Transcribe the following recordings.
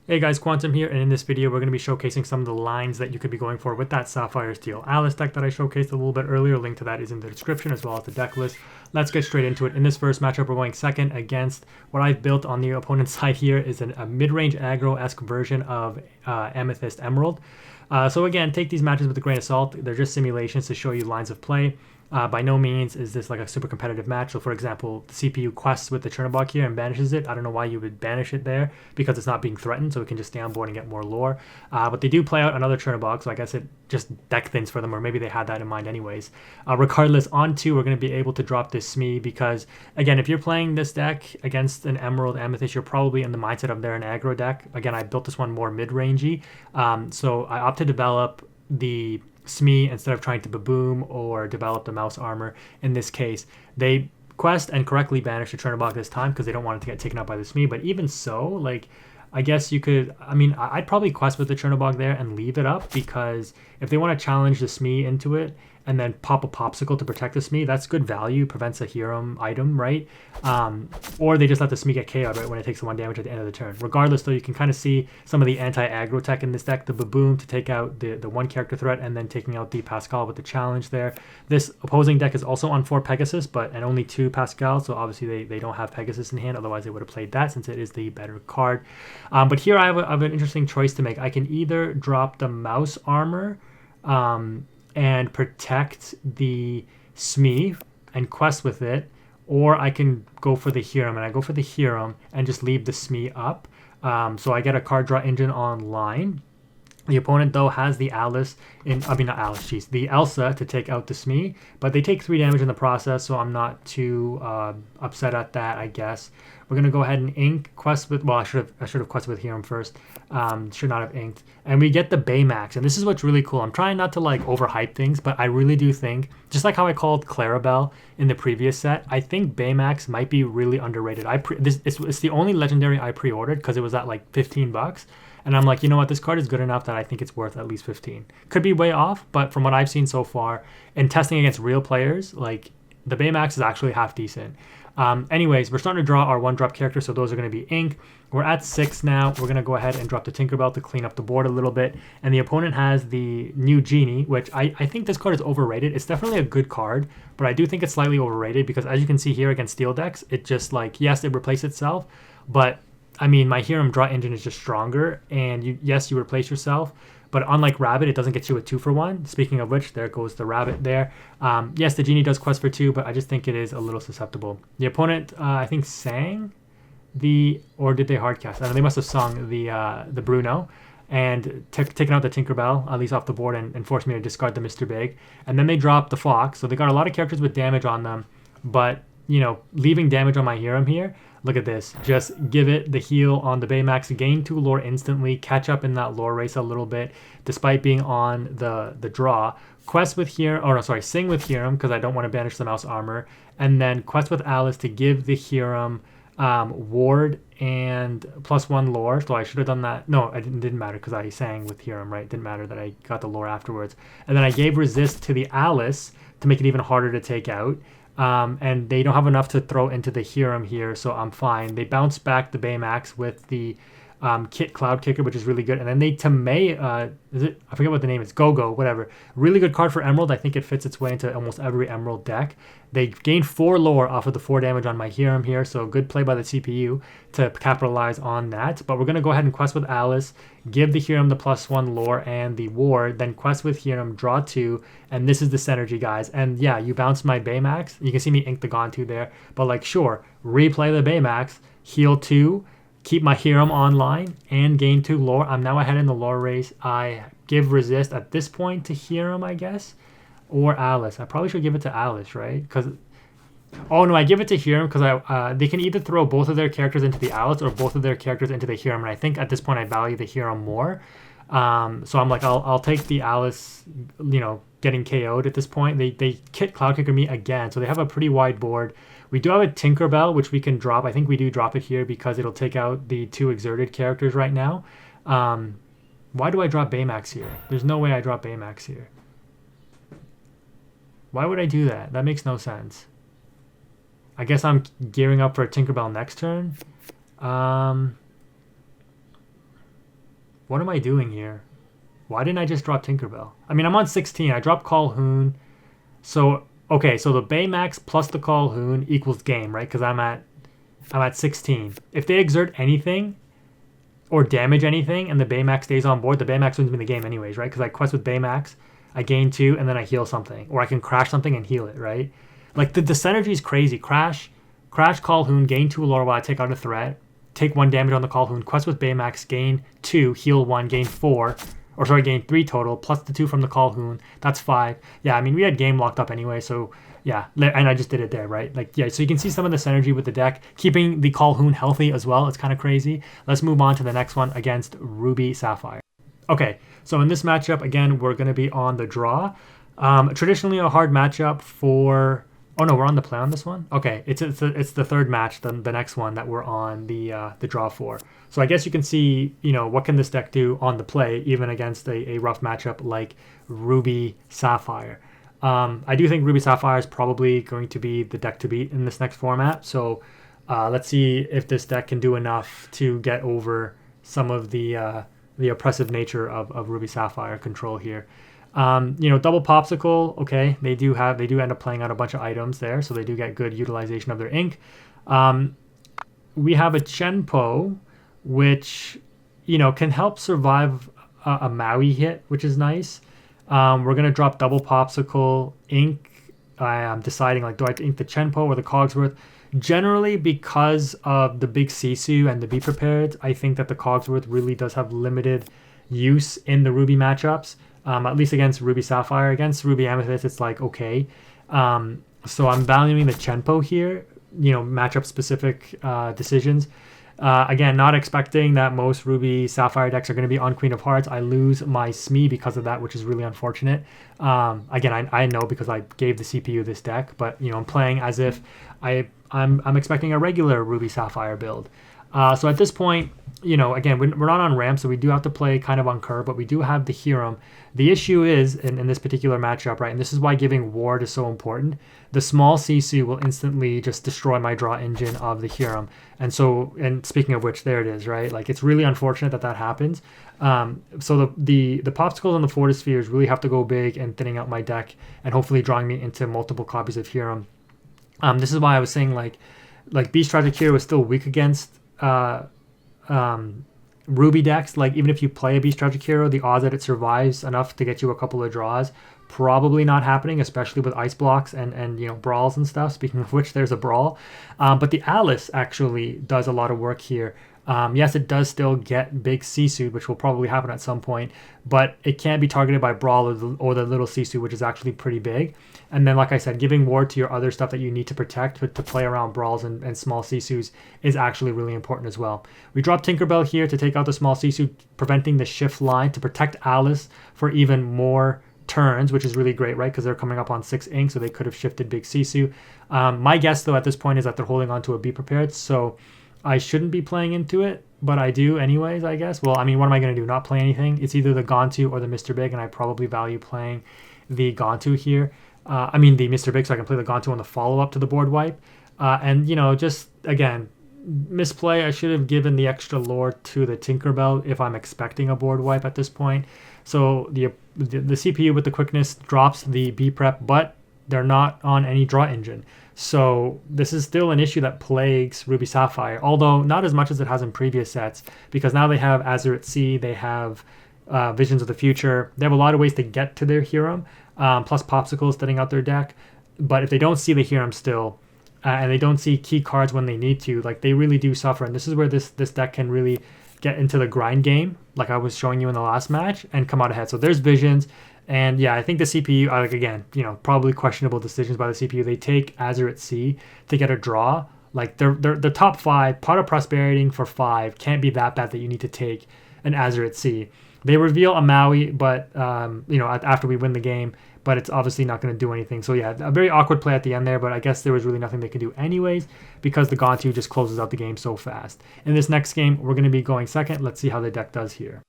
Hey guys, Quantum here, and in this video we're going to be showcasing some of the lines that you could be going for with that Sapphire Steel Alice deck that I showcased a little bit earlier. Link to that is in the description as well as the deck list. Let's get straight into it. In this first matchup, we're going second against what I've built on the opponent's side here is a mid-range aggro-esque version of Amethyst Emerald. So again, take these matches with a grain of salt. They're just simulations to show you lines of play. By no means is this like a super competitive match. So for example, the CPU quests with the Chernobog here and banishes it. I don't know why you would banish it there because it's not being threatened, so it can just stay on board and get more lore. But they do play out another Chernobog, so I guess it just deck thins for them, or maybe they had that in mind anyways. Regardless, on two, we're going to be able to drop this Smee because, again, if you're playing this deck against an Emerald Amethyst, you're probably in the mindset of they're an aggro deck. Again, I built this one more mid-rangey, so I opted to develop the Smee instead of trying to Baboom or develop the Mouse Armor. In this case, they quest and correctly banish the Chernobog this time because they don't want it to get taken out by the Smee. But even so, like, I guess you could, I mean, I'd probably quest with the Chernobog there and leave it up, because if they want to challenge the Smee into it and then pop a Popsicle to protect the Smee, that's good value, prevents a Hiram item, right? Or they just let the Smee get KO'd right when it takes the 1 damage at the end of the turn. Regardless, though, you can kind of see some of the anti-aggro tech in this deck, the Baboom to take out the one character threat and then taking out the Pascal with the challenge there. This opposing deck is also on 4 Pegasus, and only 2 Pascal, so obviously they don't have Pegasus in hand, otherwise they would have played that since it is the better card. But here I have an interesting choice to make. I can either drop the Mouse Armor and protect the Smee and quest with it, or I can go for the Hiram, and I go for the Hiram and just leave the Smee up. So I get a card draw engine online. The opponent, though, has the Alice the Elsa to take out the Smee, but they take 3 damage in the process, so I'm not too upset at that, I guess. We're gonna go ahead and ink quest with, well, I should have quested with Hiram first. Should not have inked, and we get the Baymax, and this is what's really cool. I'm trying not to like overhype things, but I really do think, just like how I called Clarabelle in the previous set, I think Baymax might be really underrated. It's the only legendary I pre-ordered because it was at like 15 bucks. And I'm like, you know what, this card is good enough that I think it's worth at least 15. Could be way off, but from what I've seen so far, in testing against real players, like, the Baymax is actually half decent. Anyways, we're starting to draw our 1-drop characters, so those are going to be ink. We're at 6 now. We're going to go ahead and drop the Tinkerbell to clean up the board a little bit. And the opponent has the new Genie, which I think this card is overrated. It's definitely a good card, but I do think it's slightly overrated because, as you can see here against Steel decks, it just, like, yes, it replaced itself, but I mean, my Hiram draw engine is just stronger, and yes, you replace yourself, but unlike Rabbit, it doesn't get you a 2-for-1. Speaking of which, there goes the Rabbit there. Yes, the Genie does quest for 2, but I just think it is a little susceptible. The opponent, I think, sang or did they hardcast? I don't know, they must have sung the Bruno, and taken out the Tinkerbell, at least off the board, and forced me to discard the Mr. Big. And then they dropped the Fox, so they got a lot of characters with damage on them, but, you know, leaving damage on my Hiram here. Look at this. Just give it the heal on the Baymax, gain 2 lore instantly, catch up in that lore race a little bit, despite being on the draw. Quest with Hiram, or no, sorry, sing with Hiram, because I don't want to banish the Mouse Armor, and then quest with Alice to give the Hiram ward and +1 lore. So I should have done that. No, it didn't matter because I sang with Hiram, right? It didn't matter that I got the lore afterwards. And then I gave resist to the Alice to make it even harder to take out. And they don't have enough to throw into the Hiram here, so I'm fine. They bounce back the Baymax with the Kit Cloud Kicker, which is really good. And then they Tamei, I forget what the name is, Go-Go, whatever. Really good card for Emerald. I think it fits its way into almost every Emerald deck. They gain 4 lore off of the 4 damage on my Hiram here, so good play by the CPU to capitalize on that. But we're going to go ahead and quest with Alice, give the Hiram the +1 lore and the ward, then quest with Hiram, draw 2, and this is the synergy, guys. And yeah, you bounce my Baymax. You can see me ink the Gontu there, but like, sure, replay the Baymax, heal 2, keep my Hiram online, and gain 2 lore. I'm now ahead in the lore race. I give resist at this point to Hiram, I guess, or Alice. I probably should give it to Alice, right? Because, oh no, I give it to Hiram because they can either throw both of their characters into the Alice or both of their characters into the Hiram, and I think at this point I value the Hiram more. So I'm like, I'll take the Alice, you know, getting KO'd at this point. They Kit Cloud Kicker me again, so they have a pretty wide board. We do have a Tinkerbell, which we can drop. I think we do drop it here because it'll take out the 2 exerted characters right now. Why do I drop Baymax here? There's no way I drop Baymax here. Why would I do that? That makes no sense. I guess I'm gearing up for a Tinkerbell next turn. What am I doing here? Why didn't I just drop Tinkerbell? I mean, I'm on 16. I dropped Calhoun. So, okay, so the Baymax plus the Calhoun equals game, right? Because I'm at 16. If they exert anything or damage anything and the Baymax stays on board, the Baymax wins me the game anyways, right? Because I quest with Baymax, I gain 2, and then I heal something. Or I can crash something and heal it, right? Like, the synergy is crazy. Crash Calhoun, gain 2 Allure while I take out a threat. Take 1 damage on the Calhoun. Quest with Baymax, gain 2, heal 1, gain 4. Or sorry, gain 3 total, plus the 2 from the Calhoun. That's 5. Yeah, I mean, we had game locked up anyway, so yeah. And I just did it there, right? Like, yeah, so you can see some of the synergy with the deck. Keeping the Calhoun healthy as well. It's kind of crazy. Let's move on to the next one against Ruby Sapphire. Okay, so in this matchup, again, we're going to be on the draw. Traditionally a hard matchup for... Oh no, we're on the play on this one? Okay, it's the third match, the next one that we're on the draw for. So I guess you can see, you know, what can this deck do on the play, even against a rough matchup like Ruby Sapphire. I do think Ruby Sapphire is probably going to be the deck to beat in this next format. So let's see if this deck can do enough to get over some of the oppressive nature of Ruby Sapphire control here. You know, double popsicle, okay, they do end up playing out a bunch of items there, so they do get good utilization of their ink. We have a Chenpo, which, you know, can help survive a Maui hit, which is nice. We're going to drop double popsicle, ink. I'm deciding, like, do I ink the Chenpo or the Cogsworth? Generally, because of the big Sisu and the Be Prepared, I think that the Cogsworth really does have limited use in the Ruby matchups. At least against Ruby Sapphire. Against Ruby Amethyst, it's like, okay. So I'm valuing the Chenpo here, you know, matchup-specific decisions. Again, not expecting that most Ruby Sapphire decks are going to be on Queen of Hearts. I lose my Smee because of that, which is really unfortunate. Again, I know because I gave the CPU this deck, but, you know, I'm playing as if I'm expecting a regular Ruby Sapphire build. So at this point, you know, again, we're not on ramp, so we do have to play kind of on curve, but we do have the Hiram. The issue is, in this particular matchup, right, and this is why giving Ward is so important, the small Sisu will instantly just destroy my draw engine of the Hiram. And so, and speaking of which, there it is, right? Like, it's really unfortunate that that happens. So the Popsicles and the Fortispheres really have to go big and thinning out my deck and hopefully drawing me into multiple copies of Hiram. This is why I was saying, like Beast Tragic Hero is still weak against Ruby decks. Like, even if you play a Beast Tragic Hero, the odds that it survives enough to get you a couple of draws, probably not happening, especially with ice blocks and you know, brawls and stuff. Speaking of which, there's a brawl. But the Alice actually does a lot of work here. Yes, it does still get big Sisu, which will probably happen at some point, but it can't be targeted by Brawl or the little Sisu, which is actually pretty big. And then, like I said, giving ward to your other stuff that you need to protect to play around Brawls and small Sisus is actually really important as well. We drop Tinkerbell here to take out the small Sisu, preventing the shift line to protect Alice for even more turns, which is really great, right? Because they're coming up on 6 ink, so they could have shifted big Sisu. My guess, though, at this point is that they're holding on to a Be Prepared, so I shouldn't be playing into it, but I do anyways, I guess. Well, I mean, what am I going to do? Not play anything? It's either the Gontu or the Mr. Big, and I probably value playing the Gontu here. I mean, the Mr. Big, so I can play the Gontu on the follow-up to the board wipe. And, you know, just, again, misplay. I should have given the extra lore to the Tinkerbell if I'm expecting a board wipe at this point. So the CPU with the quickness drops the B prep, but they're not on any draw engine. So this is still an issue that plagues Ruby Sapphire, although not as much as it has in previous sets, because now they have Azurite C, they have Visions of the Future. They have a lot of ways to get to their Hiram, plus Popsicles thinning out their deck. But if they don't see the Hiram still, and they don't see key cards when they need to, like, they really do suffer. And this is where this deck can really get into the grind game, like I was showing you in the last match, and come out ahead. So there's Visions. And yeah, I think the CPU, like, again, you know, probably questionable decisions by the CPU. They take Azurite C to get a draw. Like, they're top 5, Pot of Prosperity for 5 can't be that bad that you need to take an Azurite C. They reveal a Maui, but you know, after we win the game, but it's obviously not going to do anything. So yeah, a very awkward play at the end there, but I guess there was really nothing they could do anyways because the Gontu just closes out the game so fast. In this next game, we're going to be going second. Let's see how the deck does here.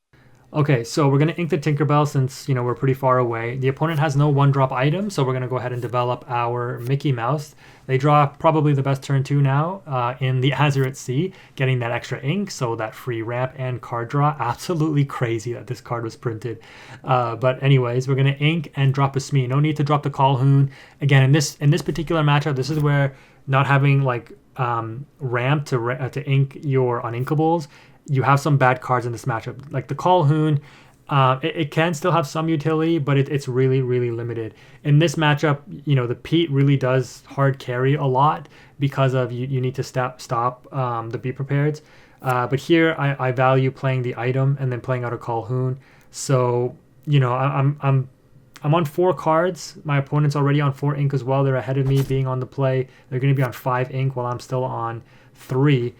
Okay, so we're going to ink the Tinkerbell since, we're pretty far away. The opponent has no one-drop item, so we're going to go ahead and develop our Mickey Mouse. They draw probably the best turn 2 now in the Azurite Sea, getting that extra ink, so that free ramp and card draw. Absolutely crazy that this card was printed. But anyways, we're going to ink and drop a Smee. No need to drop the Calhoun. Again, in this particular matchup, this is where not having like ramp to ink your uninkables, you have some bad cards in this matchup. Like the Calhoun, it can still have some utility, but it's really, really limited. In this matchup, the Pete really does hard carry a lot because of you need to stop the Be Prepared. But here I value playing the item and then playing out a Calhoun. So, I'm on 4 cards. My opponent's already on 4 ink as well. They're ahead of me being on the play. They're going to be on 5 ink while I'm still on 3.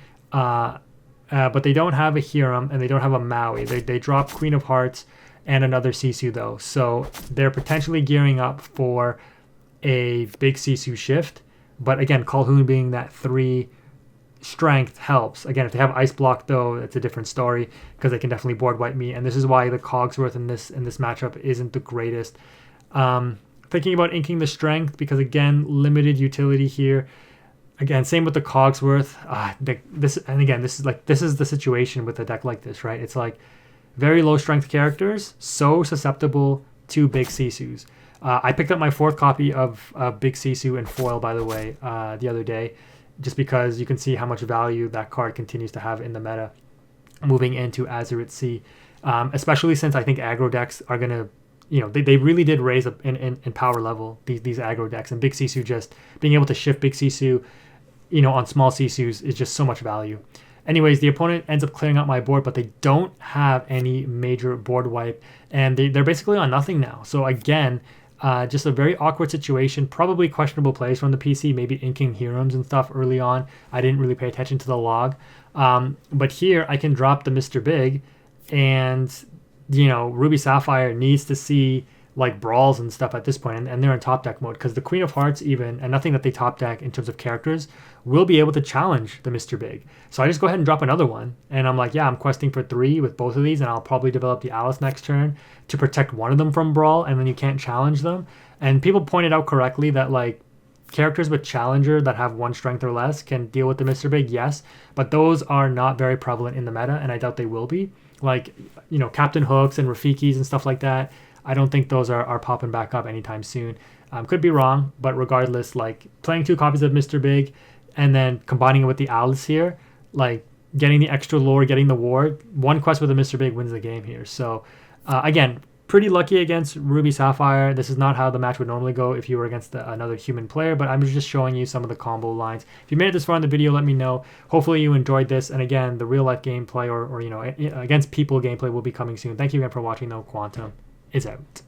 But they don't have a Hiram and they don't have a Maui. They drop Queen of Hearts and another Sisu though. So they're potentially gearing up for a big Sisu shift. But again, Calhoun being that 3 strength helps. Again, if they have Ice Block though, it's a different story because they can definitely board wipe me. And this is why the Cogsworth in this matchup isn't the greatest. Thinking about inking the strength because again, limited utility here. Again, same with the Cogsworth. This is the situation with a deck like this, right? It's like very low strength characters, so susceptible to big Sisus. I picked up my 4th copy of Big Sisu in foil, by the way, the other day, just because you can see how much value that card continues to have in the meta moving into Azurite Sea, especially since I think aggro decks are going to, they really did raise up in power level, these aggro decks, and Big Sisu just being able to shift Big Sisu on small Sisus is just so much value. Anyways, the opponent ends up clearing out my board, but they don't have any major board wipe, and they're basically on nothing now. So again, just a very awkward situation, probably questionable plays from the PC, maybe inking Hirams and stuff early on. I didn't really pay attention to the log. But here I can drop the Mr. Big, and, Ruby Sapphire needs to see like brawls and stuff at this point, and they're in top deck mode because the Queen of Hearts even, and nothing that they top deck in terms of characters, will be able to challenge the Mr. Big. So I just go ahead and drop another one, and I'm like, yeah, I'm questing for 3 with both of these, and I'll probably develop the Alice next turn to protect one of them from brawl, and then you can't challenge them. And people pointed out correctly that like characters with Challenger that have 1 strength or less can deal with the Mr. Big, yes, but those are not very prevalent in the meta, and I doubt they will be. Like, Captain Hooks and Rafikis and stuff like that, I don't think those are popping back up anytime soon. Could be wrong, but regardless, like playing 2 copies of Mr. Big and then combining it with the Alice here, like getting the extra lore, getting the ward, 1 quest with a Mr. Big wins the game here. So again, pretty lucky against Ruby Sapphire. This is not how the match would normally go if you were against another human player, but I'm just showing you some of the combo lines. If you made it this far in the video, let me know. Hopefully you enjoyed this. And again, the real life gameplay or against people gameplay will be coming soon. Thank you again for watching though. Quantum is out.